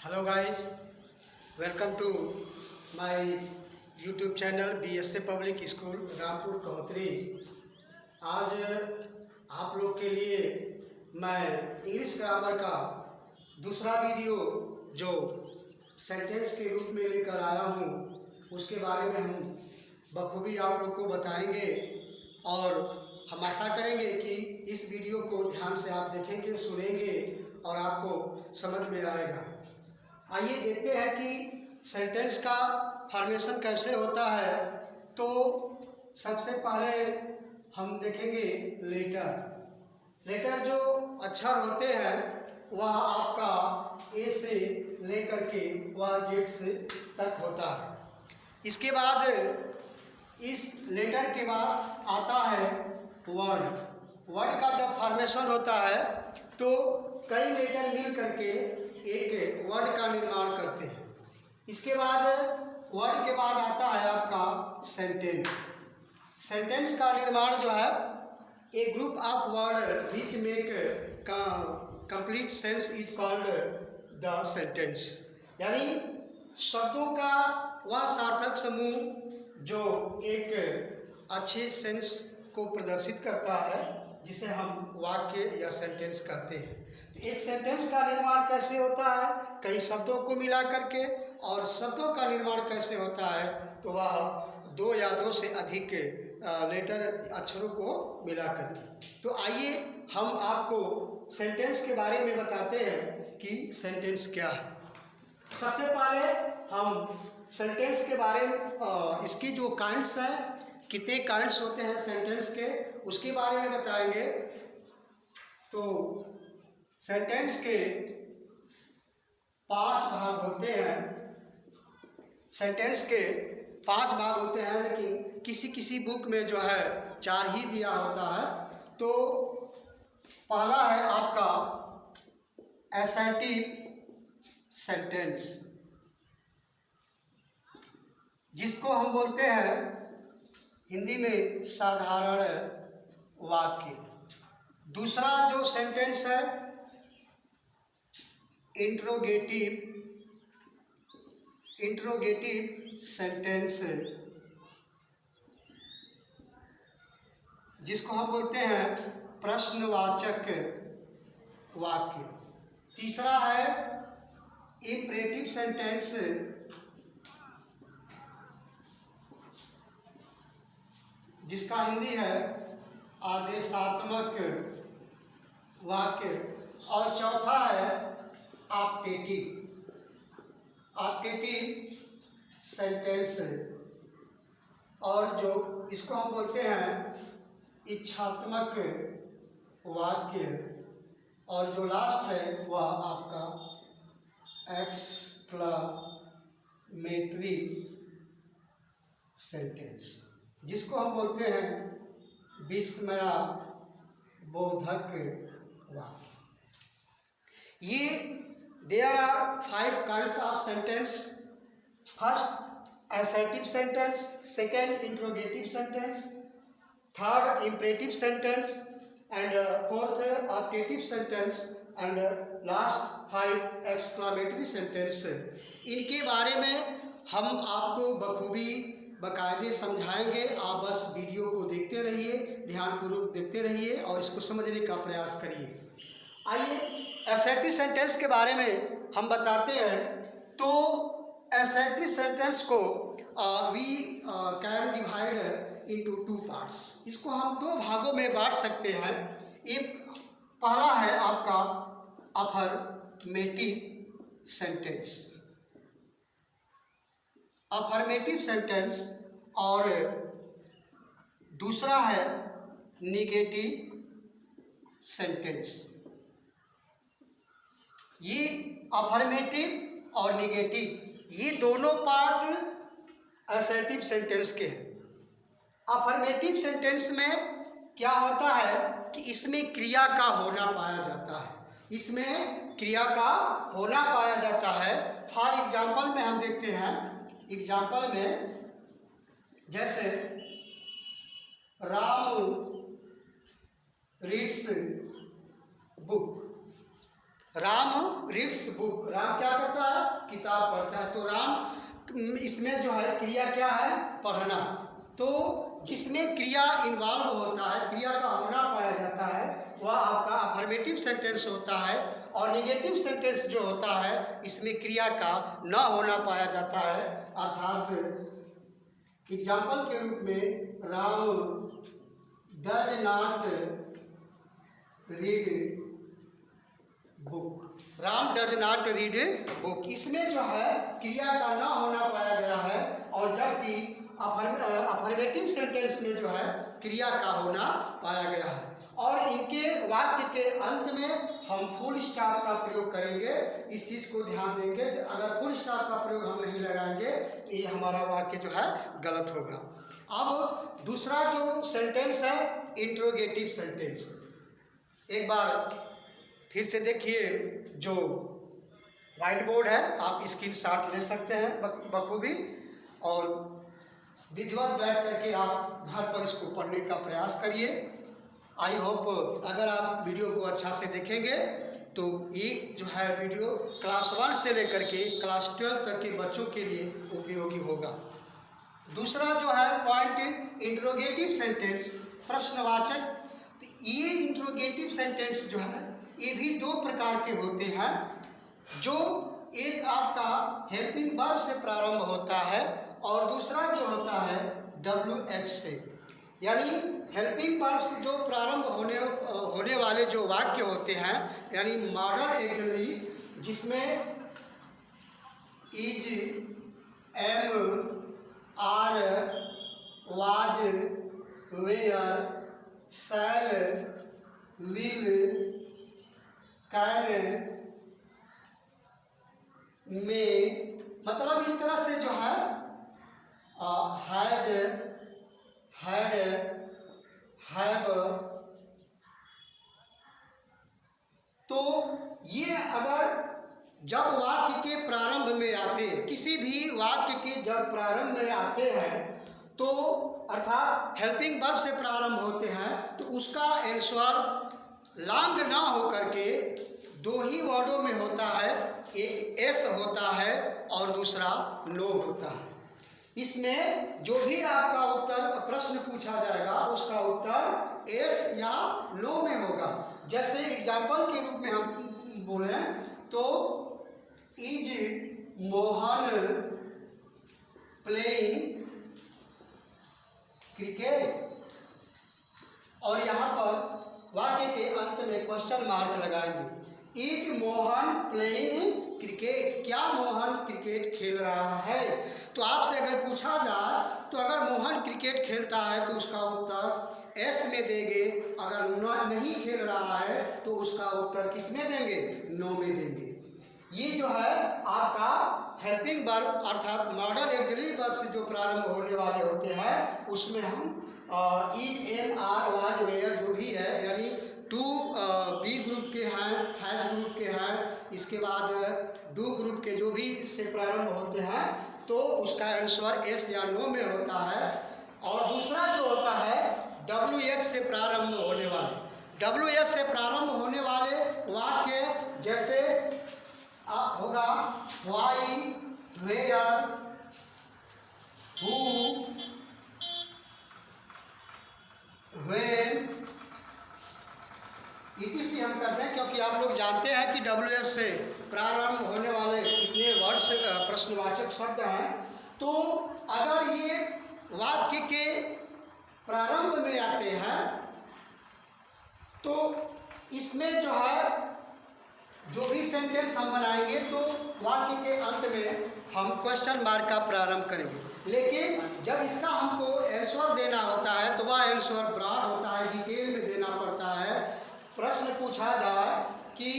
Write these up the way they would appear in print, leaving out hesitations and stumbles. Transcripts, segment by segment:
Hello guys, welcome to my YouTube channel BSA public school Rampur Kautri. आज आप लोग के लिए मैं इंग्लिश ग्रामर का दूसरा वीडियो जो सेंटेंस के रूप में लेकर आया हूँ उसके बारे में हम बखूबी आप लोग को बताएंगे और हम आशा करेंगे कि इस वीडियो को ध्यान से आप देखेंगे, सुनेंगे और आपको समझ में आएगा। आइए देखते हैं कि सेंटेंस का फॉर्मेशन कैसे होता है। तो सबसे पहले हम देखेंगे लेटर जो अक्षर होते हैं वह आपका ए से लेकर के वह जेड से तक होता है। इसके बाद इस लेटर के बाद आता है वर्ड का जब फॉर्मेशन होता है तो कई लेटर मिल करके एक वर्ड का निर्माण करते हैं। इसके बाद वर्ड के बाद आता है आपका सेंटेंस का निर्माण जो है a group of word which make complete sense is called the sentence. यानी शब्दों का वह सार्थक समूह जो एक अच्छे सेंस को प्रदर्शित करता है जिसे हम वाक्य या सेंटेंस कहते हैं। तो एक सेंटेंस का निर्माण कैसे होता है, कई शब्दों को मिला करके, और शब्दों का निर्माण कैसे होता है तो वह दो या दो से अधिक लेटर अक्षरों को मिला करके। तो आइए हम आपको सेंटेंस के बारे में बताते हैं कि सेंटेंस क्या है। सबसे पहले हम सेंटेंस के बारे में इसकी जो काइंड्स हैं, कितने काइंड्स होते हैं सेंटेंस के, उसके बारे में बताएंगे। तो सेंटेंस के 5 भाग होते हैं। सेंटेंस के 5 भाग होते हैं, लेकिन किसी किसी बुक में जो है 4 ही दिया होता है। तो पहला है आपका असर्टिव सेंटेंस, जिसको हम बोलते हैं हिंदी में साधारण वाक्य। दूसरा जो सेंटेंस है इंट्रोगेटिव सेंटेंस, जिसको हम बोलते हैं प्रश्नवाचक वाक्य। तीसरा है इंपरेटिव सेंटेंस, जिसका हिंदी है आदेशात्मक वाक्य। और चौथा है ऑप्टेटिव सेंटेंस, और जो इसको हम बोलते हैं इच्छात्मक वाक्य। और जो लास्ट है वह आपका एक्सक्लामेटरी सेंटेंस, जिसको हम बोलते हैं विस्मयाबोधक वाक्य। ये there are 5 kinds of sentence. First assertive sentence, second interrogative sentence, third imperative sentence, and fourth optative sentence, and last 5 exclamatory sentence. इनके बारे में हम आपको बखूबी बाकायदे समझाएंगे। आप बस वीडियो को देखते रहिए, ध्यानपूर्वक देखते रहिए और इसको समझने का प्रयास करिए। आइए असर्टिव सेंटेंस के बारे में हम बताते हैं। तो असर्टिव सेंटेंस को we can divide into 2 parts. इसको हम 2 भागों में बांट सकते हैं। एक पहला है आपका अफर्मेटिव सेंटेंस, और दूसरा है निगेटिव सेंटेंस। ये अफर्मेटिव और निगेटिव, ये दोनों पार्ट असर्टिव सेंटेंस के हैं। अफर्मेटिव सेंटेंस में क्या होता है कि इसमें क्रिया का होना पाया जाता है। फॉर एग्जाम्पल में हम देखते हैं, एग्जाम्पल में जैसे Ram reads book. Ram reads book, Ram क्या करता है, किताब पढ़ता है। तो राम इसमें जो है क्रिया क्या है, पढ़ना। तो जिसमें क्रिया इन्वॉल्व होता है, क्रिया का होना पाया जाता है, वह आपका अफर्मेटिव सेंटेंस होता है। और नेगेटिव सेंटेंस जो होता है इसमें क्रिया का न होना पाया जाता है। अर्थात एग्जाम्पल के रूप में Ram does not read book, Ram does not read book, इसमें जो है क्रिया का न होना पाया गया है। और जबकि अफर्मेटिव सेंटेंस में जो है क्रिया का होना पाया गया है। और इनके वाक्य के अंत में हम फुल स्टॉप का प्रयोग करेंगे, इस चीज़ को ध्यान देंगे। अगर फुल स्टॉप का प्रयोग हम नहीं लगाएंगे तो ये हमारा वाक्य जो है गलत होगा। अब दूसरा जो सेंटेंस है इंट्रोगेटिव सेंटेंस, एक बार फिर से देखिए, जो व्हाइट बोर्ड है आप स्क्रीन शॉट ले सकते हैं बखूबी, और विधिवत बैठ करके आप घर पर इसको पढ़ने का प्रयास करिए। आई होप अगर आप वीडियो को अच्छा से देखेंगे तो ये जो है वीडियो क्लास 1 से लेकर के क्लास 12 तक के बच्चों के लिए उपयोगी होगा। दूसरा जो है पॉइंट इंट्रोगेटिव सेंटेंस, प्रश्नवाचक। तो ये इंट्रोगेटिव सेंटेंस जो है ये भी दो प्रकार के होते हैं। जो एक आपका हेल्पिंग वर्ब से प्रारंभ होता है और दूसरा जो होता है WH से। यानी हेल्पिंग वर्ब से जो प्रारंभ होने वाले जो वाक्य होते हैं, यानी मॉडल एक्सिलरी, जिसमें is, am, are, was, were, shall, will, can, में, मतलब इस तरह से जो है हैज, हैड, हैव। तो ये अगर जब वाक्य के प्रारंभ में आते, किसी भी वाक्य के जब प्रारंभ में आते हैं तो अर्थात हेल्पिंग वर्ब से प्रारंभ होते हैं, तो उसका आंसर लॉन्ग ना हो करके दो ही वर्डों में होता है, एक एस होता है और दूसरा नो होता है। इसमें जो भी आपका उत्तर प्रश्न पूछा जाएगा उसका उत्तर एस या नो में होगा। जैसे एग्जाम्पल के रूप में हम बोले तो इज मोहन प्लेइंग क्रिकेट, और यहाँ पर वाक्य के अंत में क्वेश्चन मार्क लगाएंगे। इज मोहन प्लेइंग क्रिकेट, क्या मोहन क्रिकेट खेल रहा है। तो आपसे अगर पूछा जाए तो अगर मोहन क्रिकेट खेलता है तो उसका उत्तर एस में देंगे, अगर नहीं खेल रहा है तो उसका उत्तर किस में देंगे, नो में देंगे। ये जो है आपका हेल्पिंग वर्ब अर्थात मॉडल एक्सिलरी वर्ब से जो प्रारंभ होने वाले होते हैं उसमें हम is, am, are, was, were जो भी है, यानी टू बी ग्रुप के हैं, हैज ग्रुप के हैं, इसके बाद डू ग्रुप के जो भी से प्रारंभ होते हैं तो उसका आंसर एस या नो में होता है। और दूसरा जो होता है WH से प्रारंभ होने वाले, WH से प्रारंभ होने वाले वाक्य जैसे होगा why, where, who, when, ETC हम करते हैं, क्योंकि आप लोग जानते हैं कि WH से प्रारंभ होने वाले कितने वर्ड्स प्रश्नवाचक शब्द हैं। तो अगर ये वाक्य के प्रारंभ में आते हैं तो इसमें जो है जो भी सेंटेंस हम बनाएंगे तो वाक्य के अंत में हम क्वेश्चन मार्क का प्रारंभ करेंगे। लेकिन जब इसका हमको आंसर देना होता है तो वह आंसर ब्रॉड होता है, डिटेल में देना पड़ता है। प्रश्न पूछा जाए कि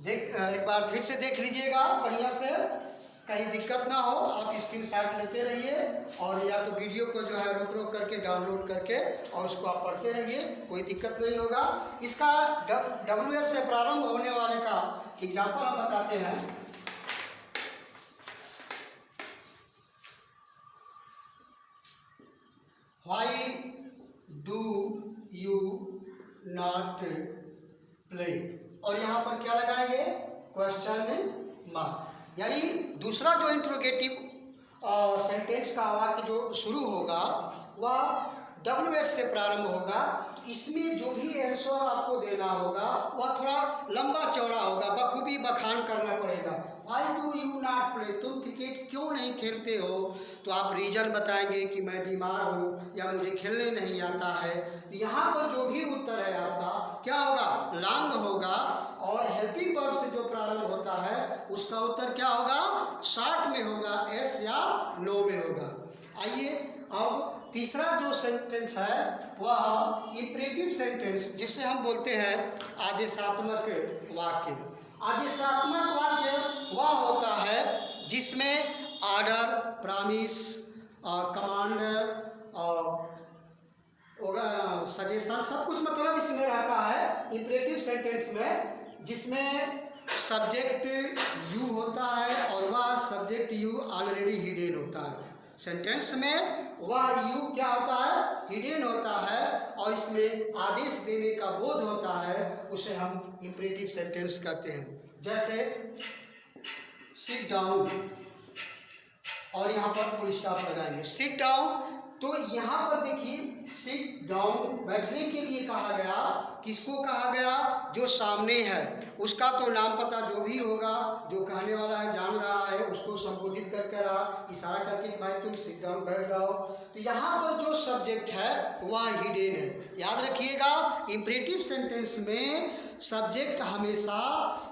एक बार फिर से देख लीजिएगा बढ़िया से, कहीं दिक्कत ना हो, आप स्क्रीनशॉट लेते रहिए और या तो वीडियो को जो है रुक करके डाउनलोड करके और उसको आप पढ़ते रहिए, कोई दिक्कत नहीं होगा। इसका WH से प्रारंभ होने वाले का एग्जाम्पल हम बताते हैं। Why do you not play, और यहाँ पर क्या लगाएंगे, क्वेश्चन मार्क। यानी दूसरा जो इंट्रोगेटिव सेंटेंस का वाक्य जो शुरू होगा वह WH से प्रारंभ होगा। इसमें जो भी आंसर आपको देना होगा वह थोड़ा लंबा चौड़ा होगा, बखूबी बखान करना पड़ेगा। Why do you not play, तुम क्रिकेट क्यों नहीं खेलते हो? तो आप रीजन बताएंगे कि मैं बीमार हूँ या मुझे खेलने नहीं आता है। यहाँ पर जो भी उत्तर है आपका क्या होगा? लॉन्ग होगा। और हेल्पिंग वर्ब से जो प्रारंभ होता है उसका उत्तर क्या होगा? शॉर्ट में होगा, एस या नो में होगा। आइए अब तीसरा जो सेंटेंस है वह इंपरेटिव सेंटेंस, जिसे हम बोलते हैं आदेशात्मक वाक्य। आदेशात्मक वाक्य वह होता है जिसमें ऑर्डर, प्रॉमिस, कमांड, सजेशन सब कुछ मतलब इसमें रहता है इंपरेटिव सेंटेंस में, जिसमें सब्जेक्ट यू होता है और वह सब्जेक्ट यू ऑलरेडी हिडन होता है। सेंटेंस में वह यू क्या होता है? हिडन होता है और इसमें आदेश देने का बोध होता है, उसे हम इंपरेटिव सेंटेंस कहते हैं। जैसे सिट डाउन और यहाँ पर फुल स्टॉप लगाएंगे, सिट डाउन। तो यहाँ पर देखिए सिट डाउन बैठने के लिए कहा गया। किसको कहा गया? जो सामने है उसका तो नाम पता जो भी होगा, जो कहने वाला है जान रहा है, उसको संबोधित करके रहा, इशारा करके कि भाई तुम सिट डाउन बैठ जाओ। तो यहाँ पर जो सब्जेक्ट है वह हिडन है। याद रखिएगा इंपरेटिव सेंटेंस में सब्जेक्ट हमेशा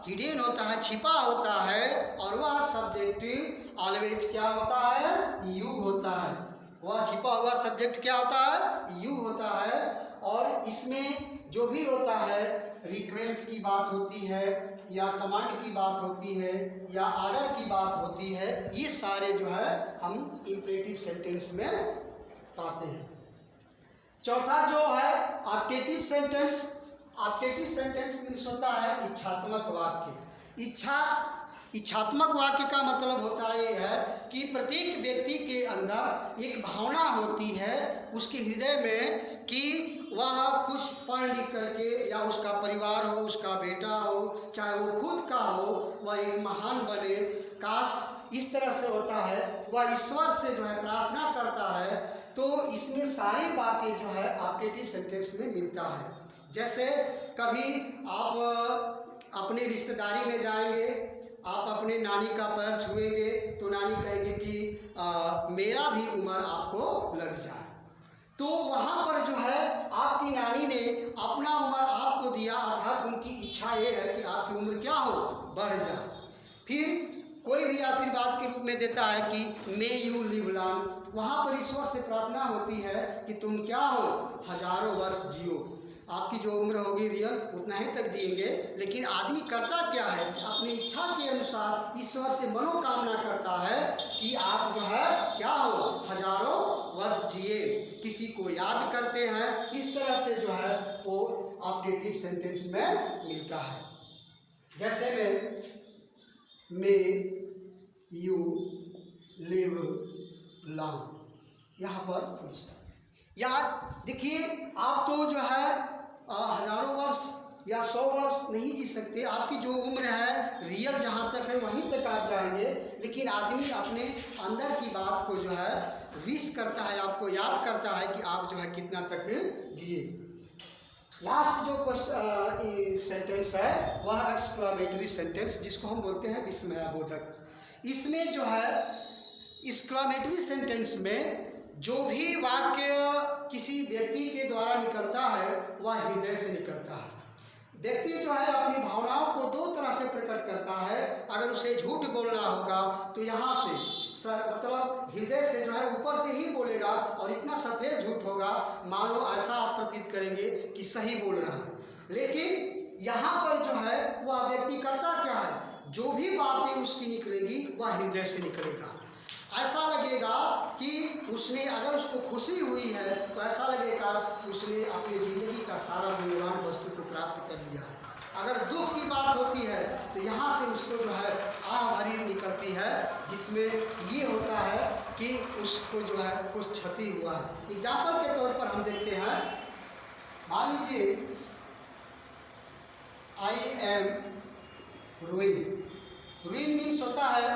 हिडन होता है, छिपा होता है, और वह सब्जेक्ट ऑलवेज क्या होता है? यू होता है। वह छिपा हुआ सब्जेक्ट क्या होता है? यू होता है। और इसमें जो भी होता है रिक्वेस्ट की बात होती है या कमांड की बात होती है या ऑर्डर की बात होती है, ये सारे जो है हम इंपरेटिव सेंटेंस में पाते हैं। चौथा जो है optative sentence. Optative sentence means होता है इच्छात्मक वाक्य। इच्छात्मक वाक्य का मतलब होता ये है कि प्रत्येक व्यक्ति के अंदर एक भावना होती है उसके हृदय में कि वह कुछ पढ़ लिख करके, या उसका परिवार हो, उसका बेटा हो, चाहे वो खुद का हो, वह एक महान बने। काश इस तरह से होता है, वह ईश्वर से जो है प्रार्थना करता है। तो इसमें सारी बातें जो है ऑप्टेटिव सेंटेंस में मिलता है। जैसे कभी आप अपनी रिश्तेदारी में जाएंगे, आप अपने नानी का पैर छुएंगे तो नानी कहेंगे कि मेरा भी उम्र आपको लग जाए। तो वहाँ पर जो है आपकी नानी ने अपना उम्र आपको दिया, अर्थात उनकी इच्छा ये है कि आपकी उम्र क्या हो? बढ़ जाए। फिर कोई भी आशीर्वाद के रूप में देता है कि मे यू लिव लॉन्ग। वहाँ पर ईश्वर से प्रार्थना होती है कि तुम क्या हो? हजारों वर्ष जियो। आपकी जो उम्र होगी रियल उतना ही तक जिएंगे। लेकिन आदमी करता क्या है कि अपनी इच्छा के अनुसार ईश्वर से मनोकामना करता है कि आप जो है क्या हो? हजारों वर्ष जिए। किसी को याद करते हैं, इस तरह से जो है वो ऑप्टेटिव सेंटेंस में मिलता है। जैसे में मे यू लिव लॉन्ग, यहाँ पर यहाँ देखिए आप तो जो है हजारों वर्ष या 100 वर्ष नहीं जी सकते। आपकी जो उम्र है रियल जहाँ तक है वहीं तक आप जाएंगे। लेकिन आदमी अपने अंदर की बात को जो है विश करता है, आपको याद करता है कि आप जो है कितना तक जिए। लास्ट जो सेंटेंस है वह एक्सक्लामेटरी सेंटेंस, जिसको हम बोलते हैं विस्मयाबोधक। इसमें जो है एक्सक्लामेटरी सेंटेंस में जो भी वाक्य किसी व्यक्ति के द्वारा निकलता है वह हृदय से निकलता है। व्यक्ति जो है अपनी भावनाओं को दो तरह से प्रकट करता है। अगर उसे झूठ बोलना होगा तो यहाँ से मतलब हृदय से जो है ऊपर से ही बोलेगा, और इतना सफ़ेद झूठ होगा मानो ऐसा आप प्रतीत करेंगे कि सही बोल रहा है। लेकिन यहाँ पर जो है वह व्यक्ति करता क्या है? जो भी बातें उसकी निकलेगी वह हृदय से निकलेगा। ऐसा लगेगा कि उसने, अगर उसको खुशी हुई है तो ऐसा लगेगा कि उसने अपनी ज़िंदगी का सारा मूल्यवान वस्तु को प्राप्त कर लिया है। अगर दुख की बात होती है तो यहाँ से उसको जो है आह भरी निकलती है, जिसमें ये होता है कि उसको जो है कुछ क्षति हुआ है। एग्जाम्पल के तौर पर हम देखते हैं, मान लीजिए I am rowing, ruin means होता है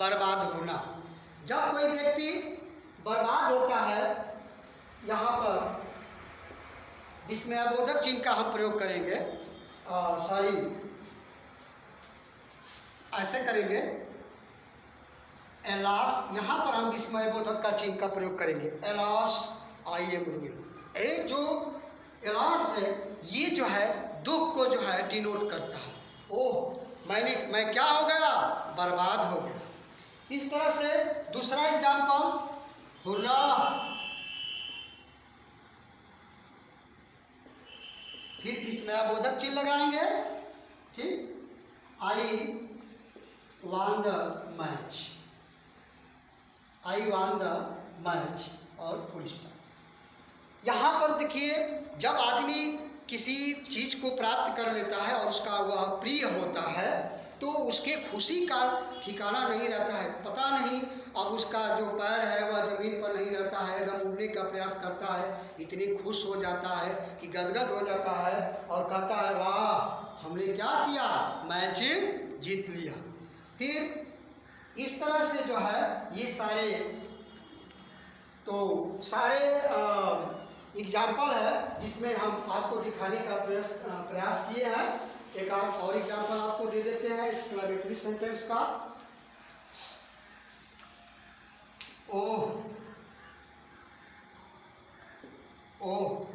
बर्बाद होना। जब कोई व्यक्ति बर्बाद होता है, यहाँ पर विस्मयबोधक चिन्ह का हम प्रयोग करेंगे, ऐसे करेंगे, एलास, यहाँ पर हम विस्मयबोधक का चिन्ह का प्रयोग करेंगे, एलास आई एम रुइन। ये जो एलास है, ये जो है दुख को जो है डिनोट करता है। ओह, मैं क्या हो गया, बर्बाद हो गया। इस तरह से दूसरा एग्जाम्पल, हुर्रा, फिर विस्मयबोधक चिन्ह लगाएंगे, ठीक, I won the match, I won the match और फुल स्टॉप। यहाँ पर देखिए, जब आदमी किसी चीज को प्राप्त कर लेता है और उसका वह प्रिय होता है, तो उसके खुशी का ठिकाना नहीं रहता है। पता नहीं अब उसका जो पैर है वह जमीन पर नहीं रहता है, एकदम उड़ने का प्रयास करता है, इतनी खुश हो जाता है कि गदगद हो जाता है और कहता है वाह, हमने क्या किया, मैच जीत लिया। फिर इस तरह से जो है ये सारे एग्जाम्पल है जिसमें हम आपको दिखाने का प्रयास किए हैं। एक और एग्जाम्पल आपको दे देते हैं एक्सक्लेमेटरी सेंटेंस का। ओह,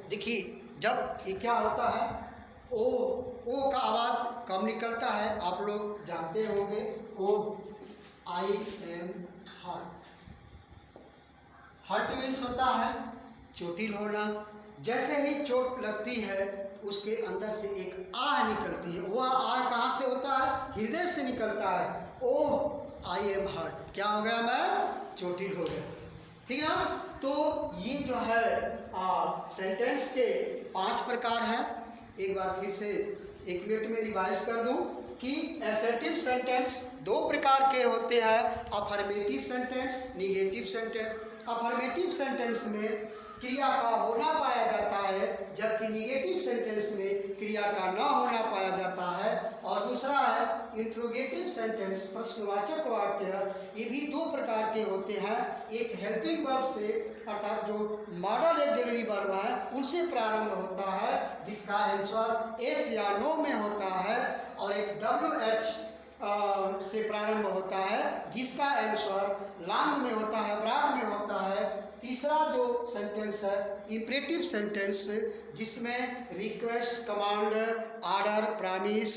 देखिए जब ये क्या होता है, ओ का आवाज कब निकलता है आप लोग जानते होंगे। Oh, I am hurt. Hurt means होता है चोटिल होना। जैसे ही चोट लगती है उसके अंदर से एक आह निकलती है। वह आह कहाँ से होता है, हृदय से निकलता है। ओह आई एम हर्ट, क्या हो गया, मैं चोटिल हो गया, ठीक है ना। तो ये जो है सेंटेंस के 5 प्रकार हैं। एक बार फिर से 1 मिनट में रिवाइज कर दूं कि एसर्टिव सेंटेंस 2 प्रकार के होते हैं, affirmative sentence, negative sentence. Affirmative sentence में क्रिया का होना पाया जाता है, जबकि निगेटिव सेंटेंस में क्रिया का न होना पाया जाता है। और दूसरा है इंट्रोगेटिव सेंटेंस, प्रश्नवाचक वाक्य। ये भी 2 प्रकार के होते हैं, एक हेल्पिंग वर्ब से, अर्थात जो मॉडल ऑक्सिलरी वर्ब है उनसे प्रारंभ होता है जिसका आंसर एस या नो में होता है, और एक WH से प्रारंभ होता है जिसका आंसर लॉन्ग में होता है, ब्रॉड में होता है। तीसरा जो सेंटेंस है इंपरेटिव सेंटेंस, जिसमें रिक्वेस्ट, कमांड, ऑर्डर, प्रॉमिस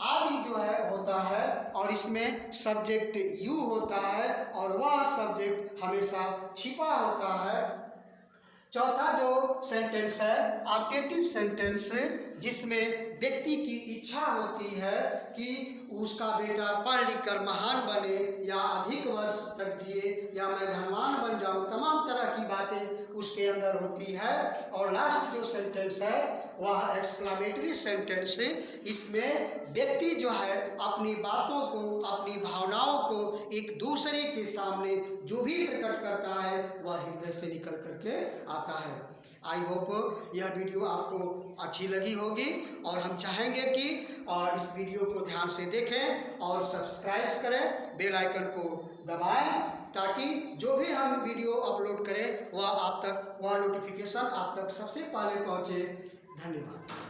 आदि जो है होता है, और इसमें सब्जेक्ट यू होता है और वह सब्जेक्ट हमेशा छिपा होता है। चौथा जो सेंटेंस है ऑब्जेक्टिव सेंटेंस, जिसमें व्यक्ति की इच्छा होती है कि उसका बेटा पढ़ लिख कर महान बने या अधिक वर्ष तक जिए या मैं धनवान बन जाऊं, तमाम तरह की बातें उसके अंदर होती है। और लास्ट जो सेंटेंस है वह एक्सक्लेमेटरी सेंटेंस, इसमें व्यक्ति जो है अपनी बातों को, अपनी भावनाओं को एक दूसरे के सामने जो भी प्रकट करता है वह हृदय से निकल करके आता है। आई होप यह वीडियो आपको अच्छी लगी होगी, और हम चाहेंगे कि इस वीडियो को ध्यान से देखें और सब्सक्राइब करें, बेल आइकन को दबाएं, ताकि जो भी हम वीडियो अपलोड करें वह नोटिफिकेशन आप तक सबसे पहले पहुंचे। धन्यवाद।